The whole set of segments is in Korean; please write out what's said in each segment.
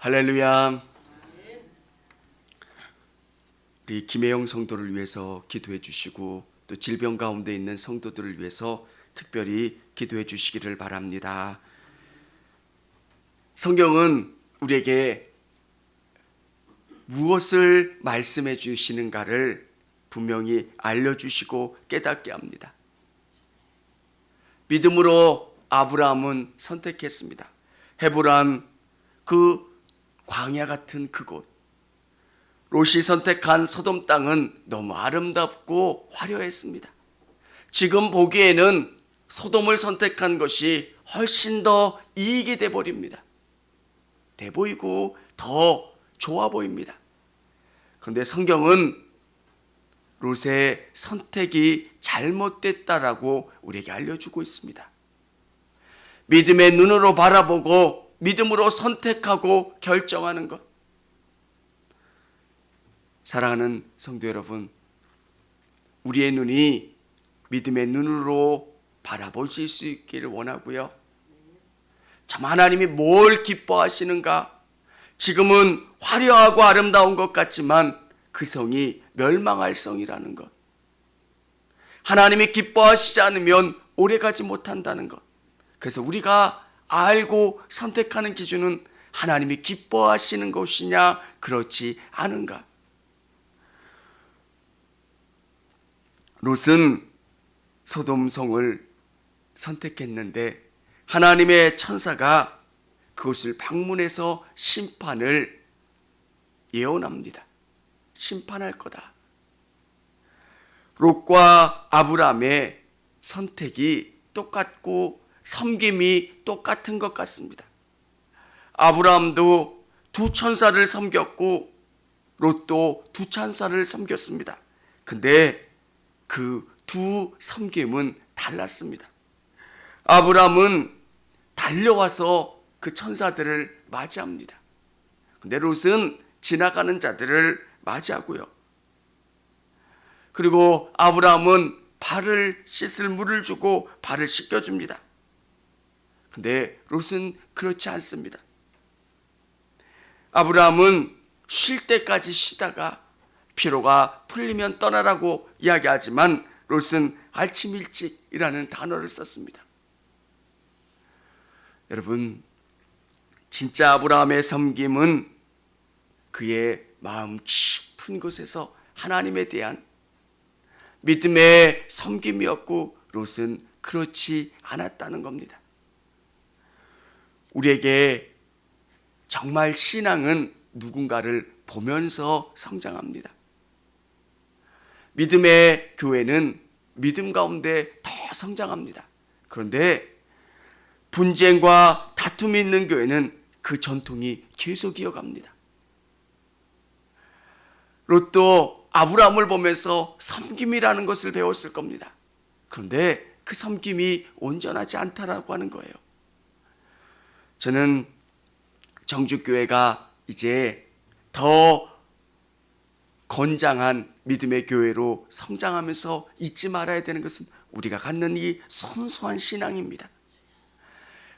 할렐루야. 우리 김혜영 성도를 위해서 기도해 주시고 또 질병 가운데 있는 성도들을 위해서 특별히 기도해 주시기를 바랍니다. 성경은 우리에게 무엇을 말씀해 주시는가를 분명히 알려주시고 깨닫게 합니다. 믿음으로 아브라함은 선택했습니다. 헤브론, 그 광야 같은 그곳, 롯이 선택한 소돔 땅은 너무 아름답고 화려했습니다. 지금 보기에는 소돔을 선택한 것이 훨씬 더 이익이 돼 버립니다. 돼 보이고 더 좋아 보입니다. 그런데 성경은 롯의 선택이 잘못됐다라고 우리에게 알려주고 있습니다. 믿음의 눈으로 바라보고 믿음으로 선택하고 결정하는 것. 사랑하는 성도 여러분, 우리의 눈이 믿음의 눈으로 바라보실 수 있기를 원하고요. 참 하나님이 뭘 기뻐하시는가? 지금은 화려하고 아름다운 것 같지만 그 성이 멸망할 성이라는 것. 하나님이 기뻐하시지 않으면 오래가지 못한다는 것. 그래서 우리가 알고 선택하는 기준은 하나님이 기뻐하시는 것이냐, 그렇지 않은가? 롯은 소돔성을 선택했는데 하나님의 천사가 그것을 방문해서 심판을 예언합니다. 심판할 거다. 롯과 아브라함의 선택이 똑같고 섬김이 똑같은 것 같습니다. 아브라함도 두 천사를 섬겼고 롯도 두 천사를 섬겼습니다. 근데 그 두 섬김은 달랐습니다. 아브라함은 달려와서 그 천사들을 맞이합니다. 근데 롯은 지나가는 자들을 맞이하고요. 그리고 아브라함은 발을 씻을 물을 주고 발을 씻겨줍니다. 근데 롯은 그렇지 않습니다. 아브라함은 쉴 때까지 쉬다가 피로가 풀리면 떠나라고 이야기하지만 롯은 아침 일찍이라는 단어를 썼습니다. 여러분, 진짜 아브라함의 섬김은 그의 마음 깊은 곳에서 하나님에 대한 믿음의 섬김이었고 롯은 그렇지 않았다는 겁니다. 우리에게 정말 신앙은 누군가를 보면서 성장합니다. 믿음의 교회는 믿음 가운데 더 성장합니다. 그런데 분쟁과 다툼이 있는 교회는 그 전통이 계속 이어갑니다. 롯도 아브라함을 보면서 섬김이라는 것을 배웠을 겁니다. 그런데 그 섬김이 온전하지 않다라고 하는 거예요. 저는 정주교회가 이제 더 건장한 믿음의 교회로 성장하면서 잊지 말아야 되는 것은 우리가 갖는 이 순수한 신앙입니다.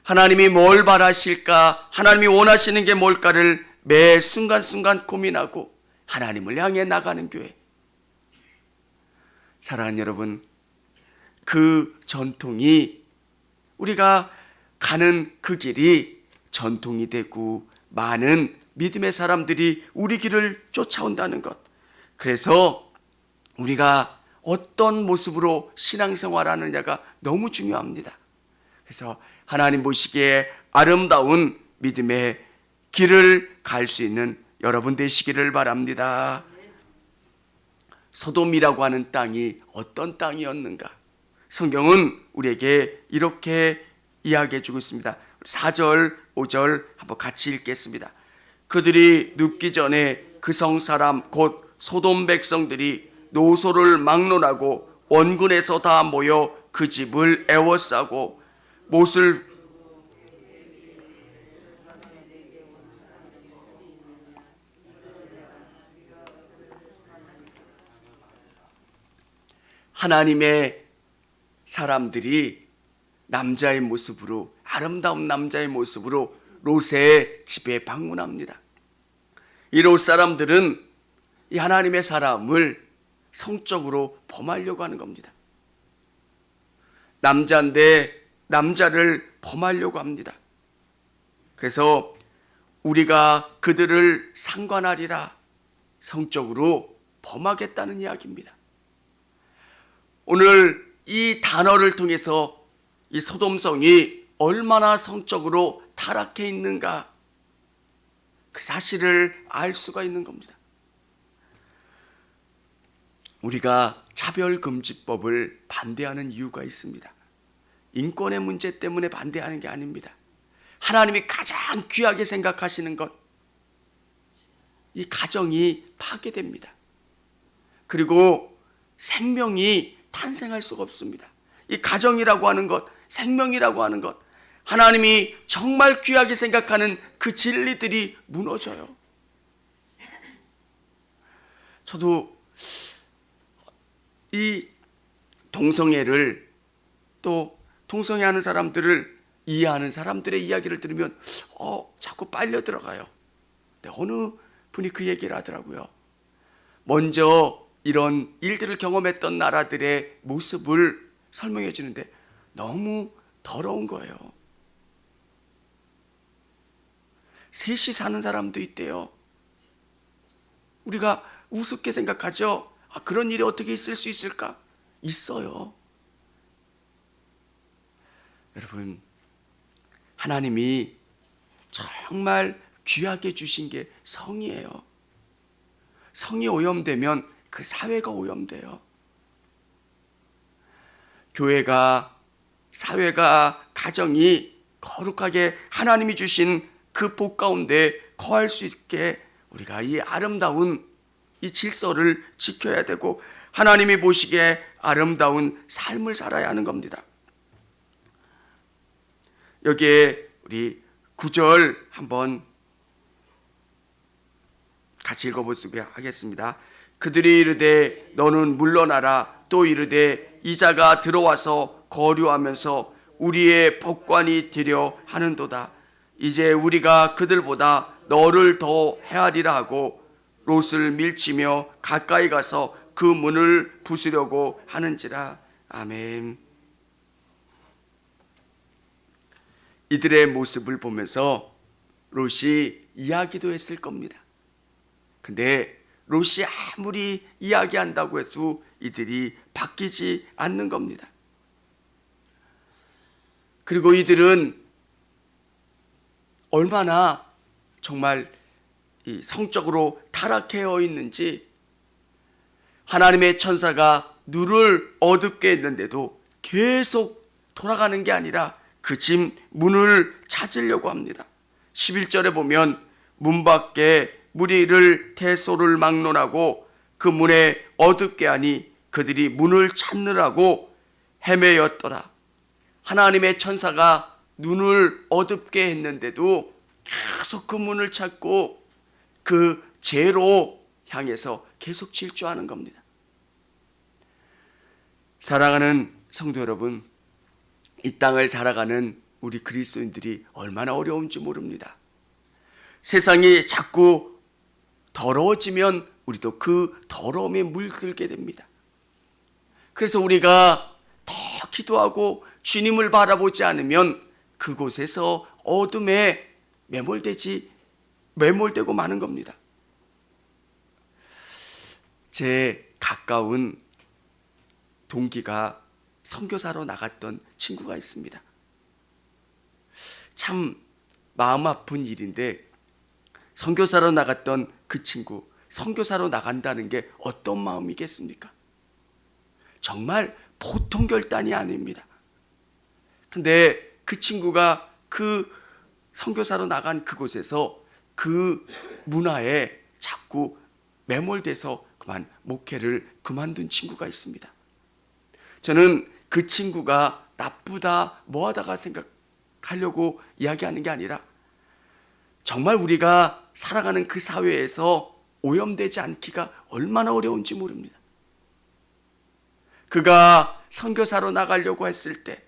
하나님이 뭘 바라실까? 하나님이 원하시는 게 뭘까를 매 순간순간 고민하고 하나님을 향해 나가는 교회. 사랑하는 여러분, 그 전통이 우리가 가는 그 길이 전통이 되고 많은 믿음의 사람들이 우리 길을 쫓아온다는 것. 그래서 우리가 어떤 모습으로 신앙생활하느냐가 너무 중요합니다. 그래서 하나님 보시기에 아름다운 믿음의 길을 갈 수 있는 여러분 되시기를 바랍니다. 소돔이라고 하는 땅이 어떤 땅이었는가? 성경은 우리에게 이렇게 이야기해 주고 있습니다. 4절, 5절 한번 같이 읽겠습니다. 그들이 눕기 전에 그 성 사람 곧 소돔 백성들이 노소를 막론하고 원군에서 다 모여 그 집을 애워싸고 못을 하나님의 사람들이 남자의 모습으로, 아름다운 남자의 모습으로 롯의 집에 방문합니다. 이 롯 사람들은 이 하나님의 사람을 성적으로 범하려고 하는 겁니다. 남자인데 남자를 범하려고 합니다. 그래서 우리가 그들을 상관하리라, 성적으로 범하겠다는 이야기입니다. 오늘 이 단어를 통해서 이 소돔성이 얼마나 성적으로 타락해 있는가, 그 사실을 알 수가 있는 겁니다. 우리가 차별금지법을 반대하는 이유가 있습니다. 인권의 문제 때문에 반대하는 게 아닙니다. 하나님이 가장 귀하게 생각하시는 것, 이 가정이 파괴됩니다. 그리고 생명이 탄생할 수가 없습니다. 이 가정이라고 하는 것, 생명이라고 하는 것, 하나님이 정말 귀하게 생각하는 그 진리들이 무너져요. 저도 이 동성애를, 또 동성애하는 사람들을 이해하는 사람들의 이야기를 들으면 자꾸 빨려 들어가요. 근데 어느 분이 그 얘기를 하더라고요. 먼저 이런 일들을 경험했던 나라들의 모습을 설명해 주는데 너무 더러운 거예요. 셋이 사는 사람도 있대요. 우리가 우습게 생각하죠. 그런 일이 어떻게 있을 수 있을까? 있어요. 여러분, 하나님이 정말 귀하게 주신 게 성이에요. 성이 오염되면 그 사회가 오염돼요. 교회가, 사회가, 가정이 거룩하게 하나님이 주신 그 복 가운데 거할 수 있게 우리가 이 아름다운 이 질서를 지켜야 되고, 하나님이 보시기에 아름다운 삶을 살아야 하는 겁니다. 여기에 우리 9절 한번 같이 읽어보시게 하겠습니다. 그들이 이르되 너는 물러나라. 또 이르되 이자가 들어와서 거류하면서 우리의 법관이 되려 하는도다. 이제 우리가 그들보다 너를 더 헤아리라 하고 롯을 밀치며 가까이 가서 그 문을 부수려고 하는지라. 아멘. 이들의 모습을 보면서 롯이 이야기도 했을 겁니다. 근데 롯이 아무리 이야기한다고 해도 이들이 바뀌지 않는 겁니다. 그리고 이들은 얼마나 정말 이 성적으로 타락해 있는지, 하나님의 천사가 눈을 어둡게 했는데도 계속 돌아가는 게 아니라 그 집 문을 찾으려고 합니다. 11절에 보면 문 밖에 무리를 대소를 막론하고 그 문에 어둡게 하니 그들이 문을 찾느라고 헤매였더라. 하나님의 천사가 눈을 어둡게 했는데도 계속 그 문을 찾고 그 죄로 향해서 계속 질주하는 겁니다. 사랑하는 성도 여러분, 이 땅을 살아가는 우리 그리스도인들이 얼마나 어려운지 모릅니다. 세상이 자꾸 더러워지면 우리도 그 더러움에 물들게 됩니다. 그래서 우리가 더 기도하고 주님을 바라보지 않으면 그곳에서 어둠에 매몰되고 마는 겁니다. 제 가까운 동기가 선교사로 나갔던 친구가 있습니다. 참 마음 아픈 일인데, 선교사로 나갔던 그 친구, 선교사로 나간다는 게 어떤 마음이겠습니까? 정말 보통 결단이 아닙니다. 근데 그 친구가 그 선교사로 나간 그곳에서 그 문화에 자꾸 매몰돼서 그만 목회를 그만둔 친구가 있습니다. 저는 그 친구가 나쁘다, 뭐하다가 생각하려고 이야기하는 게 아니라 정말 우리가 살아가는 그 사회에서 오염되지 않기가 얼마나 어려운지 모릅니다. 그가 선교사로 나가려고 했을 때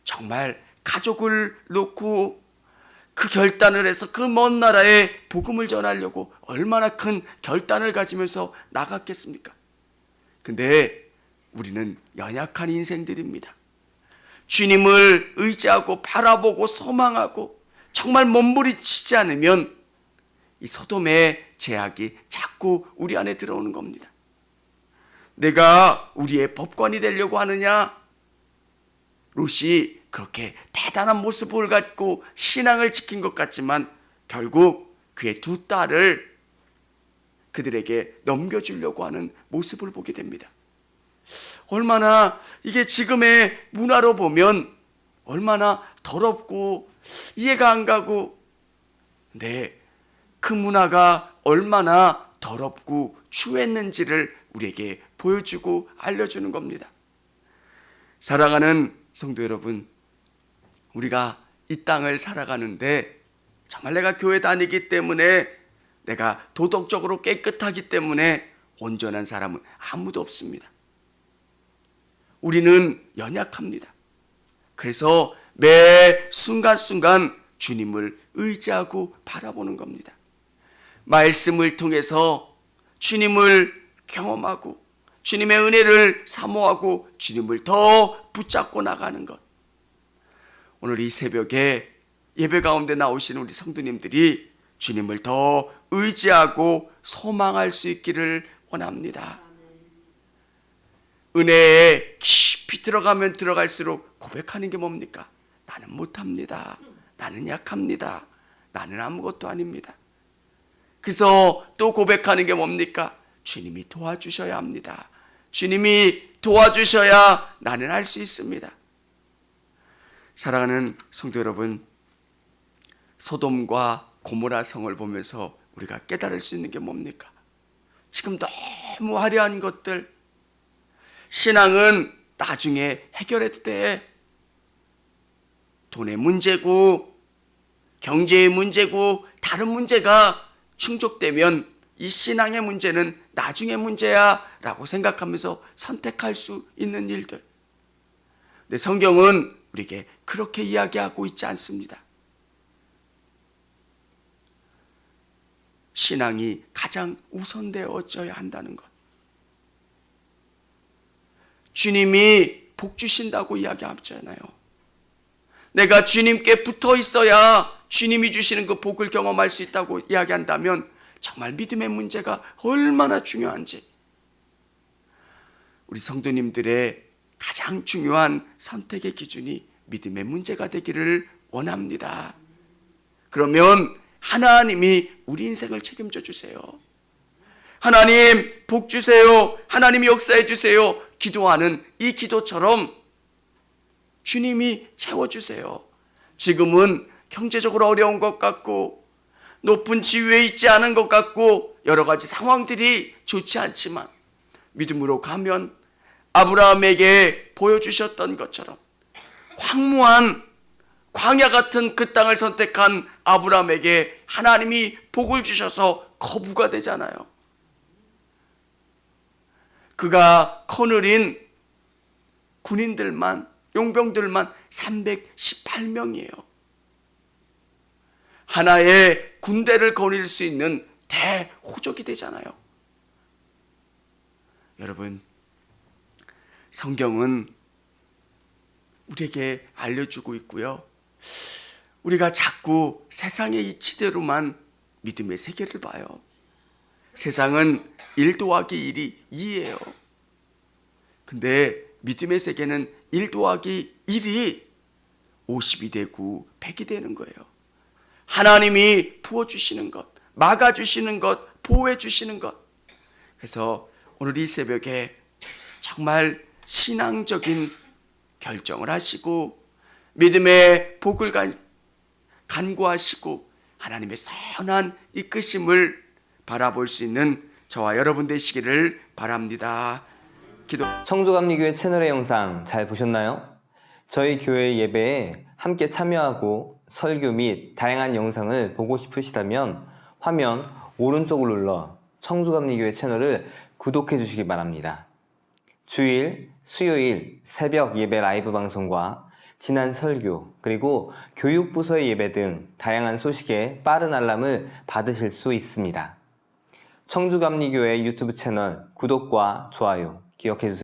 정말 가족을 놓고 그 결단을 해서 그 먼 나라에 복음을 전하려고 얼마나 큰 결단을 가지면서 나갔겠습니까? 근데 우리는 연약한 인생들입니다. 주님을 의지하고 바라보고 소망하고 정말 몸부림치지 않으면 이 소돔의 제약이 자꾸 우리 안에 들어오는 겁니다. 내가 우리의 법관이 되려고 하느냐? 롯이 그렇게 대단한 모습을 갖고 신앙을 지킨 것 같지만 결국 그의 두 딸을 그들에게 넘겨주려고 하는 모습을 보게 됩니다. 얼마나 이게 지금의 문화로 보면 얼마나 더럽고 이해가 안 가고, 근데 그 문화가 얼마나 더럽고 추했는지를 우리에게 보여주고 알려주는 겁니다. 사랑하는 성도 여러분, 우리가 이 땅을 살아가는데 정말 내가 교회 다니기 때문에, 내가 도덕적으로 깨끗하기 때문에 온전한 사람은 아무도 없습니다. 우리는 연약합니다. 그래서 매 순간순간 주님을 의지하고 바라보는 겁니다. 말씀을 통해서 주님을 경험하고 주님의 은혜를 사모하고 주님을 더 붙잡고 나가는 것. 오늘 이 새벽에 예배 가운데 나오신 우리 성도님들이 주님을 더 의지하고 소망할 수 있기를 원합니다. 은혜에 깊이 들어가면 들어갈수록 고백하는 게 뭡니까? 나는 못합니다. 나는 약합니다. 나는 아무것도 아닙니다. 그래서 또 고백하는 게 뭡니까? 주님이 도와주셔야 합니다. 주님이 도와주셔야 나는 할 수 있습니다. 사랑하는 성도 여러분, 소돔과 고모라 성을 보면서 우리가 깨달을 수 있는 게 뭡니까? 지금 너무 화려한 것들, 신앙은 나중에 해결해도 돼. 돈의 문제고 경제의 문제고 다른 문제가 충족되면 이 신앙의 문제는 나중의 문제야 라고 생각하면서 선택할 수 있는 일들. 근데 성경은 우리에게 그렇게 이야기하고 있지 않습니다. 신앙이 가장 우선되어져야 한다는 것. 주님이 복 주신다고 이야기하잖아요. 내가 주님께 붙어 있어야 주님이 주시는 그 복을 경험할 수 있다고 이야기한다면 정말 믿음의 문제가 얼마나 중요한지, 우리 성도님들의 가장 중요한 선택의 기준이 믿음의 문제가 되기를 원합니다. 그러면 하나님이 우리 인생을 책임져 주세요. 하나님 복 주세요. 하나님이 역사해 주세요. 기도하는 이 기도처럼 주님이 채워주세요. 지금은 경제적으로 어려운 것 같고 높은 지위에 있지 않은 것 같고 여러 가지 상황들이 좋지 않지만 믿음으로 가면 아브라함에게 보여주셨던 것처럼 황무한 광야 같은 그 땅을 선택한 아브라함에게 하나님이 복을 주셔서 거부가 되잖아요. 그가 거느린 군인들만, 용병들만 318명이에요. 하나의 군대를 거닐 수 있는 대호족이 되잖아요. 여러분, 성경은 우리에게 알려주고 있고요. 우리가 자꾸 세상의 이치대로만 믿음의 세계를 봐요. 세상은 1 더하기 1이 2예요. 근데 믿음의 세계는 1 더하기 1이 50이 되고 100이 되는 거예요. 하나님이 부어주시는 것, 막아주시는 것, 보호해주시는 것. 그래서 오늘 이 새벽에 정말 신앙적인 결정을 하시고 믿음의 복을 간구하시고 하나님의 선한 이끄심을 바라볼 수 있는 저와 여러분 되시기를 바랍니다. 청주감리교회 채널의 영상 잘 보셨나요? 저희 교회 예배에 함께 참여하고 설교 및 다양한 영상을 보고 싶으시다면 화면 오른쪽을 눌러 청주감리교회 채널을 구독해 주시기 바랍니다. 주일, 수요일 새벽 예배 라이브 방송과 지난 설교, 그리고 교육부서의 예배 등 다양한 소식에 빠른 알람을 받으실 수 있습니다. 청주감리교회 유튜브 채널 구독과 좋아요 기억해 주세요.